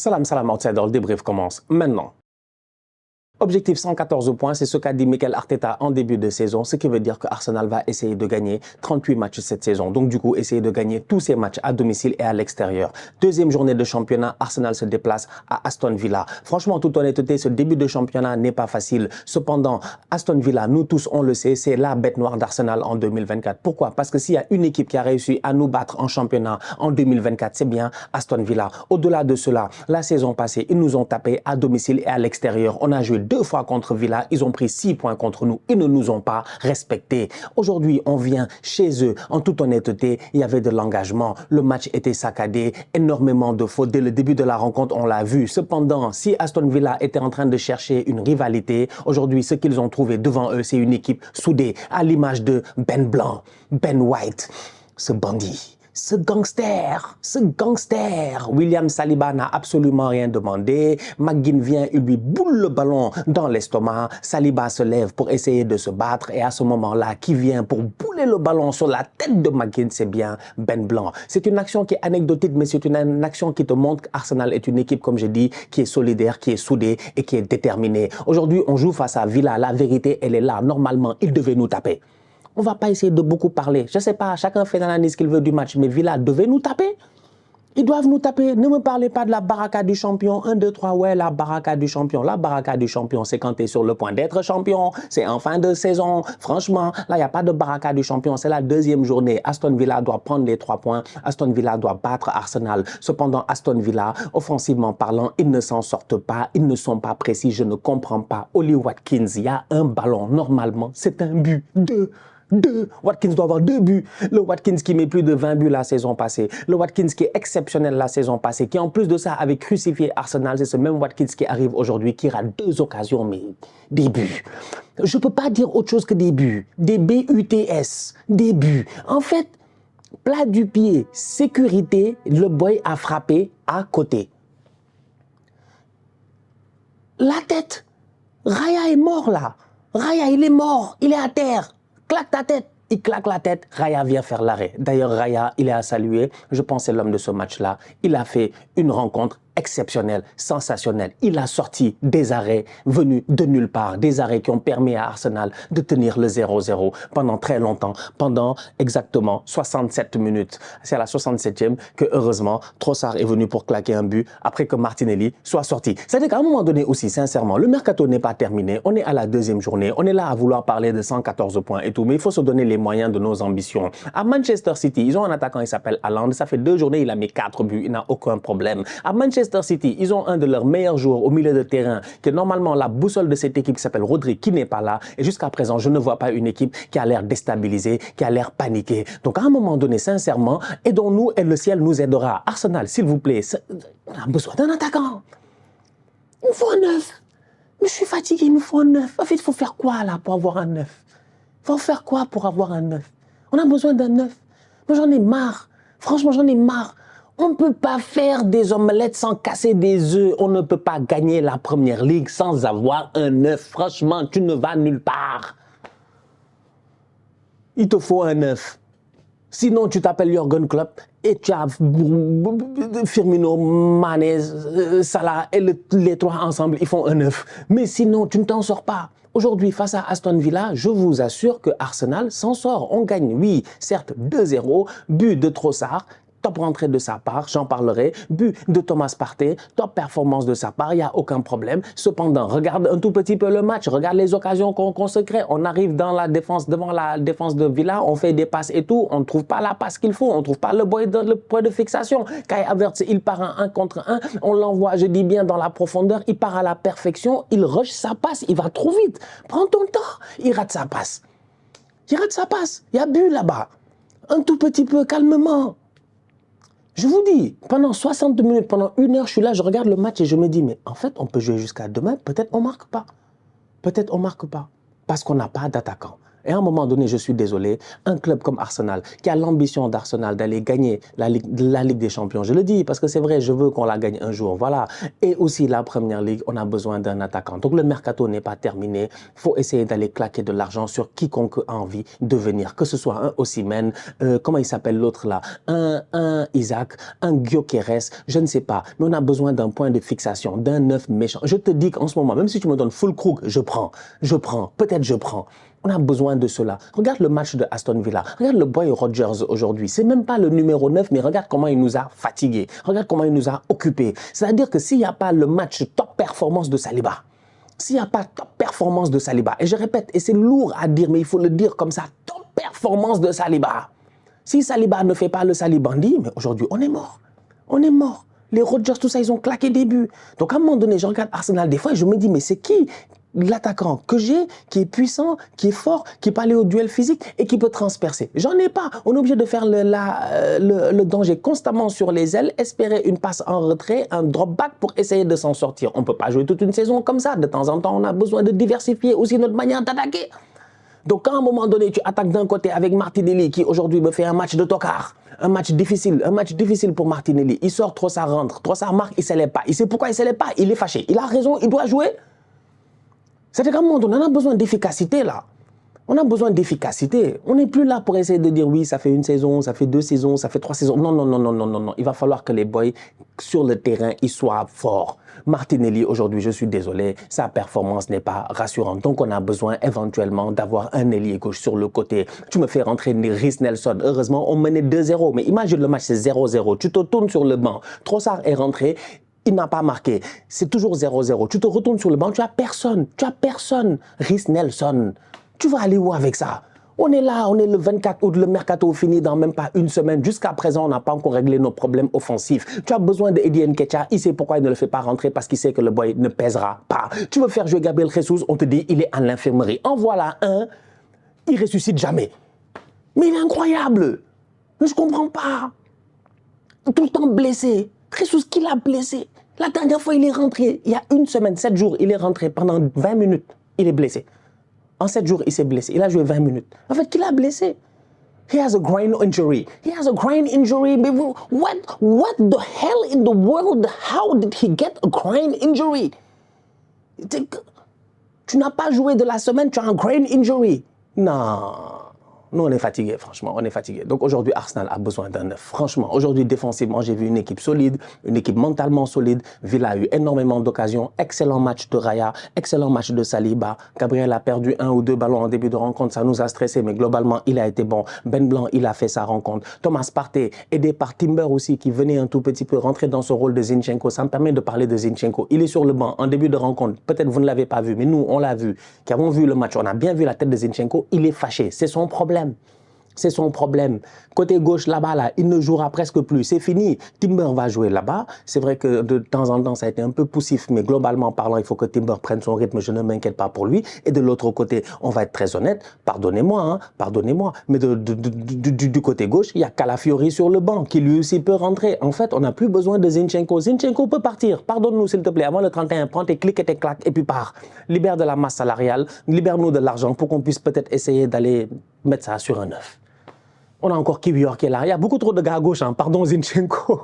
Salam, salam, outsider, le débrief commence maintenant. Objectif 114 points, c'est ce qu'a dit Mikel Arteta en début de saison, ce qui veut dire que Arsenal va essayer de gagner 38 matchs cette saison. Donc du coup, essayer de gagner tous ses matchs à domicile et à l'extérieur. Deuxième journée de championnat, Arsenal se déplace à Aston Villa. Franchement, en toute honnêteté, ce début de championnat n'est pas facile. Cependant, Aston Villa, nous tous, on le sait, c'est la bête noire d'Arsenal en 2024. Pourquoi? Parce que s'il y a une équipe qui a réussi à nous battre en championnat en 2024, c'est bien Aston Villa. Au-delà de cela, la saison passée, ils nous ont tapé à domicile et à l'extérieur. On a joué 2 fois contre Villa, ils ont pris 6 points contre nous, ils ne nous ont pas respectés. Aujourd'hui, on vient chez eux, en toute honnêteté, il y avait de l'engagement, le match était saccadé, énormément de fautes. Dès le début de la rencontre, on l'a vu. Cependant, si Aston Villa était en train de chercher une rivalité, aujourd'hui, ce qu'ils ont trouvé devant eux, c'est une équipe soudée, à l'image de Ben Blanc, Ben White, ce bandit. Ce gangster, William Saliba n'a absolument rien demandé. McGinn vient, il lui boule le ballon dans l'estomac. Saliba se lève pour essayer de se battre et à ce moment-là, qui vient pour bouler le ballon sur la tête de McGinn, c'est bien Ben Blanc. C'est une action qui est anecdotique, mais c'est une action qui te montre qu'Arsenal est une équipe, comme je dis, qui est solidaire, qui est soudée et qui est déterminée. Aujourd'hui, on joue face à Villa. La vérité, elle est là. Normalement, il devait nous taper. On ne va pas essayer de beaucoup parler. Je ne sais pas, chacun fait l'analyse qu'il veut du match, mais Villa devait nous taper. Ils doivent nous taper. Ne me parlez pas de la baraka du champion. 1, 2, 3, ouais, la baraka du champion. La baraka du champion, c'est quand tu es sur le point d'être champion. C'est en fin de saison. Franchement, là, il n'y a pas de baraka du champion. C'est la deuxième journée. Aston Villa doit prendre les 3 points. Aston Villa doit battre Arsenal. Cependant, Aston Villa, offensivement parlant, ils ne s'en sortent pas. Ils ne sont pas précis. Je ne comprends pas. Oli Watkins, il y a un ballon. Normalement, c'est un but. 2. Watkins doit avoir 2 buts. Le Watkins qui met plus de 20 buts la saison passée. Le Watkins qui est exceptionnel la saison passée. Qui en plus de ça avait crucifié Arsenal. C'est ce même Watkins qui arrive aujourd'hui, qui rate 2 occasions, mais des buts. Je ne peux pas dire autre chose que des buts. Des BUTS. Des buts. En fait, plat du pied, sécurité, le boy a frappé à côté. La tête. Raya est mort là. Raya, il est mort. Il est à terre. Claque ta tête. Il claque la tête, Raya vient faire l'arrêt. D'ailleurs, Raya, il est à saluer. Je pense que c'est l'homme de ce match-là. Il a fait une rencontre exceptionnelle, sensationnelle. Il a sorti des arrêts venus de nulle part. Des arrêts qui ont permis à Arsenal de tenir le 0-0 pendant très longtemps. Pendant exactement 67 minutes. C'est à la 67e que, heureusement, Trossard est venu pour claquer un but après que Martinelli soit sorti. C'est-à-dire qu'à un moment donné aussi, sincèrement, le mercato n'est pas terminé. On est à la deuxième journée. On est là à vouloir parler de 114 points et tout. Mais il faut se donner les moyens de nos ambitions. À Manchester City, ils ont un attaquant, il s'appelle Haaland. Ça fait 2 journées, il a mis 4 buts. Il n'a aucun problème. À Manchester City, ils ont un de leurs meilleurs joueurs au milieu de terrain, qui est normalement la boussole de cette équipe qui s'appelle Rodri, qui n'est pas là. Et jusqu'à présent, je ne vois pas une équipe qui a l'air déstabilisée, qui a l'air paniquée. Donc à un moment donné, sincèrement, aidons-nous et le ciel nous aidera. Arsenal, s'il vous plaît, on a besoin d'un attaquant. Il me faut un 9. Mais je suis fatigué, il me faut un 9. En fait, il faut faire quoi là pour avoir un 9? Il faut faire quoi pour avoir un 9? On a besoin d'un 9. Moi, j'en ai marre. Franchement, j'en ai marre. On ne peut pas faire des omelettes sans casser des œufs. On ne peut pas gagner la première ligue sans avoir un 9. Franchement, tu ne vas nulle part. Il te faut un 9. Sinon, tu t'appelles Jürgen Klopp et tu as Firmino, Mané, Salah et les 3 ensemble, ils font un 9. Mais sinon, tu ne t'en sors pas. Aujourd'hui, face à Aston Villa, je vous assure que Arsenal s'en sort. On gagne, oui, certes, 2-0, but de Trossard. Top rentrée de sa part, j'en parlerai. But de Thomas Partey, top performance de sa part, il n'y a aucun problème. Cependant, regarde un tout petit peu le match, regarde les occasions qu'on se crée. On arrive dans la défense, devant la défense de Villa, on fait des passes et tout, on ne trouve pas la passe qu'il faut, on ne trouve pas le point de fixation. Kai Havertz, il part en 1 contre 1, on l'envoie, je dis bien, dans la profondeur, il part à la perfection, il rush sa passe, il va trop vite. Prends ton temps, il rate sa passe. Il rate sa passe, il y a but là-bas. Un tout petit peu, calmement. Je vous dis, pendant 60 minutes, pendant 1 heure, je suis là, je regarde le match et je me dis, mais en fait, on peut jouer jusqu'à demain, peut-être on ne marque pas. Peut-être on ne marque pas. Parce qu'on n'a pas d'attaquant. Et à un moment donné, je suis désolé, un club comme Arsenal, qui a l'ambition d'Arsenal d'aller gagner la Ligue des Champions, je le dis parce que c'est vrai, je veux qu'on la gagne un jour, voilà. Et aussi la Première Ligue, on a besoin d'un attaquant. Donc le mercato n'est pas terminé, il faut essayer d'aller claquer de l'argent sur quiconque a envie de venir, que ce soit un Osimhen, comment il s'appelle l'autre là, un Isaac, un Gyökeres, je ne sais pas, mais on a besoin d'un point de fixation, d'un neuf méchant. Je te dis qu'en ce moment, même si tu me donnes full Krug, je prends, peut-être je prends. On a besoin de cela. Regarde le match de Aston Villa. Regarde le boy Rodgers aujourd'hui. C'est même pas le numéro 9, mais regarde comment il nous a fatigués. Regarde comment il nous a occupés. C'est-à-dire que s'il n'y a pas le match top performance de Saliba, s'il n'y a pas top performance de Saliba, et je répète, et c'est lourd à dire, mais il faut le dire comme ça, top performance de Saliba. Si Saliba ne fait pas le Salibandi, mais aujourd'hui, on est mort. On est mort. Les Rodgers, tout ça, ils ont claqué des buts. Donc, à un moment donné, je regarde Arsenal des fois et je me dis, mais c'est qui l'attaquant que j'ai, qui est puissant, qui est fort, qui peut aller au duel physique et qui peut transpercer? J'en ai pas. On est obligé de faire le danger constamment sur les ailes, espérer une passe en retrait, un drop back pour essayer de s'en sortir. On ne peut pas jouer toute une saison comme ça. De temps en temps, on a besoin de diversifier aussi notre manière d'attaquer. Donc, quand à un moment donné, tu attaques d'un côté avec Martinelli, qui aujourd'hui me fait un match de tocard, un match difficile pour Martinelli. Il sort, Trossard rentre, Trossard marque, il ne s'élève pas. Il sait pourquoi il ne s'élève pas, il est fâché. Il a raison, il doit jouer. C'est-à-dire qu'à un moment donné, on a besoin d'efficacité là. On a besoin d'efficacité. On n'est plus là pour essayer de dire oui, ça fait une saison, ça fait 2 saisons, ça fait 3 saisons. Non, non, non, non, non, non, non. Il va falloir que les boys sur le terrain, ils soient forts. Martinelli, aujourd'hui, je suis désolé, sa performance n'est pas rassurante. Donc, on a besoin éventuellement d'avoir un ailier gauche sur le côté. Tu me fais rentrer Rhys Nelson. Heureusement, on menait 2-0. Mais imagine le match, c'est 0-0. Tu te tournes sur le banc. Trossard est rentré. Il n'a pas marqué. C'est toujours 0-0. Tu te retournes sur le banc. Tu n'as personne. Tu n'as personne. Rhys Nelson. Tu vas aller où avec ça? On est là, on est le 24 août, le mercato finit dans même pas une semaine. Jusqu'à présent, on n'a pas encore réglé nos problèmes offensifs. Tu as besoin d'Eddie Nketiah, il sait pourquoi il ne le fait pas rentrer, parce qu'il sait que le boy ne pèsera pas. Tu veux faire jouer Gabriel Jesus, on te dit il est à l'infirmerie. En voilà un, il ressuscite jamais. Mais il est incroyable. Mais je comprends pas. Tout le temps blessé. Jesus, qui l'a blessé? La dernière fois, il est rentré, il y a une semaine, 7 jours, il est rentré pendant 20 minutes. Il est blessé. En 7 jours, il s'est blessé. Il a joué 20 minutes. En fait, qui l'a blessé? He has a groin injury. He has a groin injury. What the hell in the world? How did he get a groin injury? Tu n'as pas joué de la semaine, tu as un groin injury. Non. Nous, on est fatigués, franchement, on est fatigués. Donc aujourd'hui, Arsenal a besoin d'un neuf. Franchement, aujourd'hui, défensivement, j'ai vu une équipe solide, une équipe mentalement solide. Villa a eu énormément d'occasions. Excellent match de Raya, excellent match de Saliba. Gabriel a perdu 1 ou 2 ballons en début de rencontre, ça nous a stressé, mais globalement, il a été bon. Ben Blanc, il a fait sa rencontre. Thomas Partey, aidé par Timber aussi, qui venait un tout petit peu rentrer dans son rôle de Zinchenko. Ça me permet de parler de Zinchenko. Il est sur le banc en début de rencontre. Peut-être vous ne l'avez pas vu, mais nous, on l'a vu. Qui avons vu le match, on a bien vu la tête de Zinchenko. Il est fâché, c'est son problème. C'est son problème. Côté gauche, là-bas, là, il ne jouera presque plus. C'est fini. Timber va jouer là-bas. C'est vrai que de temps en temps, ça a été un peu poussif, mais globalement parlant, il faut que Timber prenne son rythme. Je ne m'inquiète pas pour lui. Et de l'autre côté, on va être très honnête. Pardonnez-moi, hein, pardonnez-moi. Mais du côté gauche, il y a Calafiori sur le banc, qui lui aussi peut rentrer. En fait, on n'a plus besoin de Zinchenko. Zinchenko peut partir. Pardonne-nous, s'il te plaît. Avant le 31, prends tes clics et tes claques et puis pars. Libère de la masse salariale. Libère-nous de l'argent pour qu'on puisse peut-être essayer d'aller mettre ça sur un neuf. On a encore Kiwior qui est là. Il y a beaucoup trop de gars à gauche. Hein. Pardon, Zinchenko.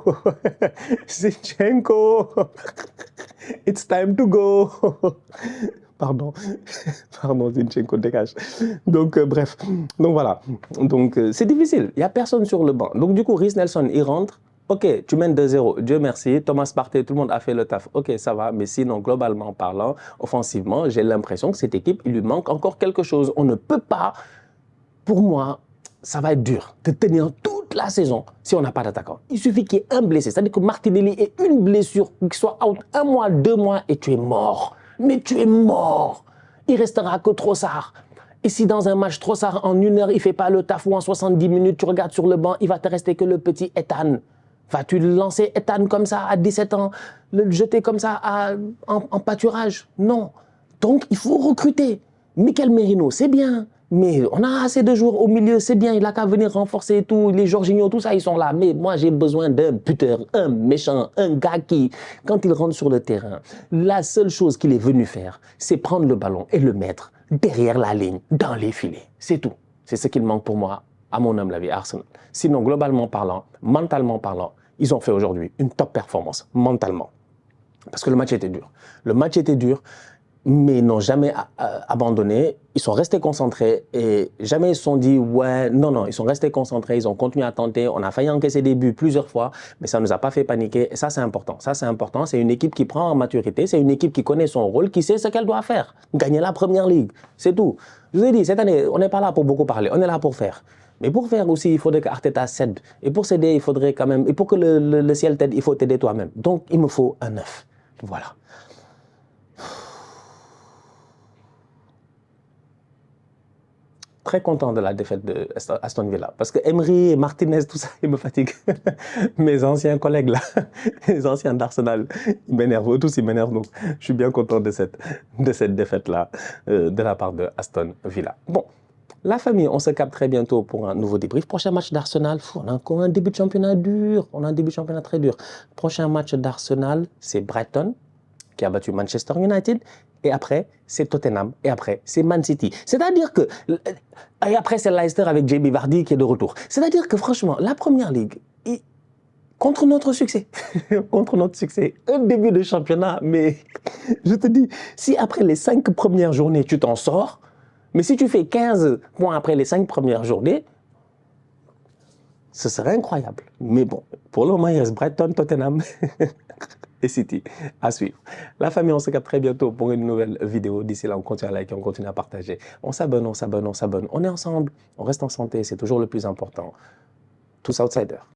Zinchenko. It's time to go. Pardon. Pardon, Zinchenko, dégage. Donc, bref. Donc, voilà. Donc, c'est difficile. Il n'y a personne sur le banc. Donc, du coup, Rhys Nelson, il rentre. Ok, tu mènes 2-0. Dieu merci. Thomas Partey, tout le monde a fait le taf. Ok, ça va. Mais sinon, globalement parlant, offensivement, j'ai l'impression que cette équipe, il lui manque encore quelque chose. On ne peut pas, pour moi, ça va être dur de tenir toute la saison si on n'a pas d'attaquant. Il suffit qu'il y ait un blessé. C'est-à-dire que Martinelli ait une blessure, qu'il soit out 1 mois, 2 mois, et tu es mort. Mais tu es mort. Il restera que Trossard. Et si dans un match Trossard, en 1 heure, il ne fait pas le taf, ou en 70 minutes, tu regardes sur le banc, il va te rester que le petit Ethan. Vas-tu lancer Ethan comme ça à 17 ans, le jeter comme ça en pâturage? Non. Donc, il faut recruter. Mikel Merino, c'est bien. Mais on a assez de joueurs au milieu, c'est bien, il n'a qu'à venir renforcer tout, les Jorginho, tout ça, ils sont là. Mais moi, j'ai besoin d'un buteur, un méchant, un gars qui, quand il rentre sur le terrain, la seule chose qu'il est venu faire, c'est prendre le ballon et le mettre derrière la ligne, dans les filets. C'est tout. C'est ce qu'il manque pour moi, à mon humble avis, à Arsenal. Sinon, globalement parlant, mentalement parlant, ils ont fait aujourd'hui une top performance, mentalement. Parce que le match était dur. Le match était dur, mais ils n'ont jamais abandonné. Ils sont restés concentrés et jamais ils se sont dit, ouais, non, non, ils sont restés concentrés, ils ont continué à tenter. On a failli encaisser des buts plusieurs fois, mais ça ne nous a pas fait paniquer. Et ça, c'est important. Ça, c'est important. C'est une équipe qui prend en maturité. C'est une équipe qui connaît son rôle, qui sait ce qu'elle doit faire. Gagner la première ligue. C'est tout. Je vous ai dit, cette année, on n'est pas là pour beaucoup parler. On est là pour faire. Mais pour faire aussi, il faudrait qu'Arteta cède. Et pour céder, il faudrait quand même. Et pour que le ciel t'aide, il faut t'aider toi-même. Donc, il me faut un 9. Voilà. Très content de la défaite de Aston Villa. Parce que Emery et Martinez, tout ça, ils me fatiguent. Mes anciens collègues là, les anciens d'Arsenal, ils m'énervent. Tous, ils m'énervent. Donc, je suis bien content de cette défaite-là de la part de Aston Villa. Bon, la famille, on se capte très bientôt pour un nouveau débrief. Prochain match d'Arsenal, on a encore un début de championnat dur. On a un début de championnat très dur. Prochain match d'Arsenal, c'est Brighton, qui a battu Manchester United. Et après, c'est Tottenham. Et après, c'est Man City. C'est-à-dire que... Et après, c'est Leicester avec Jamie Vardy qui est de retour. C'est-à-dire que franchement, la Première Ligue, contre notre succès, contre notre succès, un début de championnat, mais je te dis, si après les 5 premières journées, tu t'en sors, mais si tu fais 15 points après les 5 premières journées, ce serait incroyable. Mais bon, pour le moment, il reste Brighton, Tottenham et City à suivre. La famille, on se capte très bientôt pour une nouvelle vidéo. D'ici là, on continue à liker, on continue à partager. On s'abonne, on s'abonne, on s'abonne. On est ensemble, on reste en santé, c'est toujours le plus important. Tous outsiders.